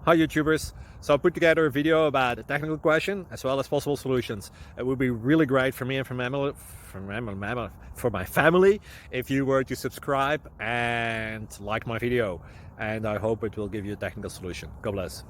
Hi YouTubers. So I put together a video about a technical question as well as possible solutions. It would be really great for me and for my family if you were to subscribe and like my video, and I hope it will give you a technical solution. God bless.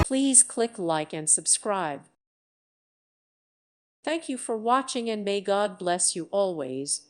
Please click like and subscribe. Thank you for watching and may God bless you always.